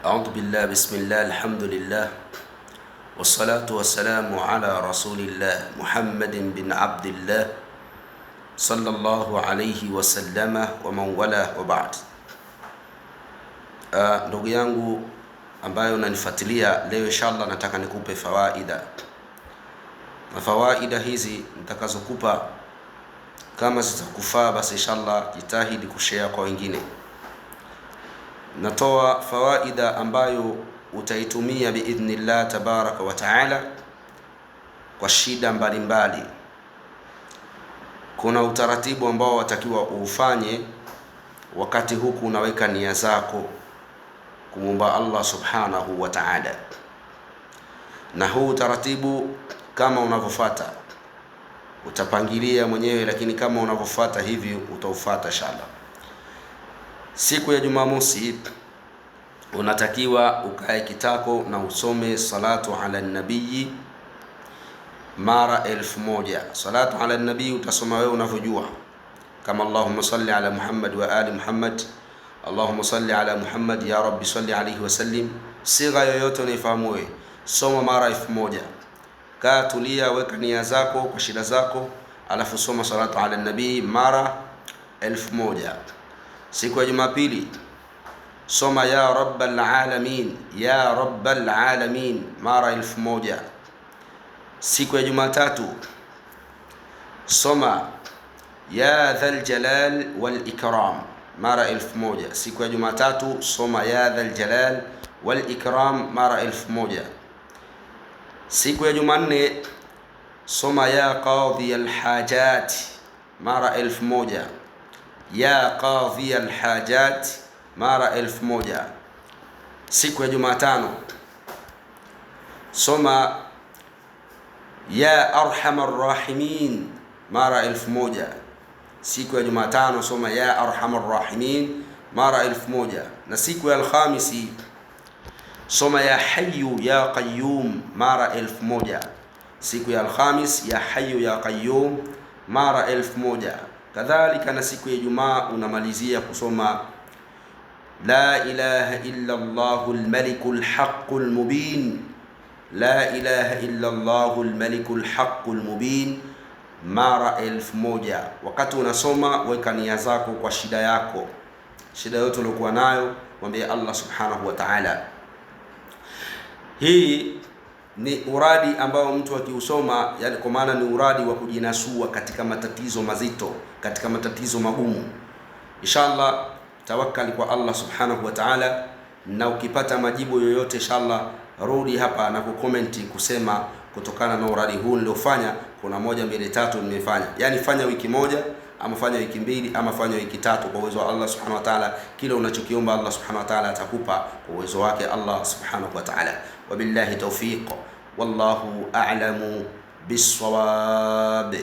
أعوذ بالله بسم الله الحمد لله والصلاة والسلام على رسول الله محمد بن عبد الله صلى الله عليه وسلم ومن والاه وبعد. Ndugu yangu ambayo unanifuatilia leo, inshallah nataka nikupe fawaida, na fawaida hizi nitakazokupa kama zitakufaa, basi inshallah jitahidi kushare kwa wengine. Natoa fawaida ambayo utaitumia biidhnillah tabaraka wa taala kwa shida mbalimbali. Kuna utaratibu ambao watakiwa ufanye wakati huku unaweka nia zako kumwomba Allah subhanahu wa ta'ala, na huu utaratibu kama unavyofuata utapangilia mwenyewe, lakini kama unavyofuata hivi utaufuata inshallah. Siku ya Jumamosi unatakiwa ukae kitako na usome salatu ala nabii mara 1000. Salatu ala nabii utasoma wewe unavyojua, kama Allahumma salli ala Muhammad wa ali Muhammad, Allahumma salli ala Muhammad ya Rabbi salli alayhi wa sallim. Sigha yoyote unaifahamu wewe, soma mara 1000. Kaa tulia, weka nia zako kwa shida zako, alafu soma salatu ala nabii mara 1000. Siku ya Jumapili soma ya rabbal alamin, ya rabbal alamin mara 1000. Siku ya Jumatatu soma ya dhal jalal wal ikram mara 1000. Siku ya Jumatatu soma ya dhal jalal wal ikram mara 1000. Siku ya Jumanne soma ya qadhi al hajat mara 1000, ya qadhi al hajat mara 1000. Siku ya Jumatano soma ya arhamar rahimin mara 1000. Siku ya Jumatano soma ya arhamar rahimin mara 1000. Na siku ya Alhamisi soma ya hayyu ya qayyum mara 1000. Siku ya Alhamis ya hayyu ya qayyum mara 1000. Kadhalika na siku ya Ijumaa unamalizia kusoma la ilaha illa Allahul malikul haqqul mubin, la ilaha illa Allahul malikul haqqul mubin mara 1000. Wakati unasoma weka nia zako kwa shida yako, shida yote uliyokuwa nayo mwambie Allah subhanahu wa ta'ala. Hii ni uradi ambao mtu akiusoma, yani kwa maana ni uradi wa kujinasua katika matatizo mazito, katika matatizo magumu. Inshallah tawakkali kwa Allah subhanahu wa ta'ala, na ukipata majibu yoyote inshallah rudi hapa na kukomenti kusema kutokana na uradi huu niliofanya kuna 1 2 3 nimefanya. Yani fanya wiki moja ama fanya wiki 2 ama fanya wiki 3, kwa uwezo wa Allah subhanahu wa ta'ala. Kile unachokiomba Allah subhanahu wa ta'ala atakupa kwa uwezo wake Allah subhanahu wa ta'ala. Wabillahi tawfiq, wallahu a'lamu bis-sawab.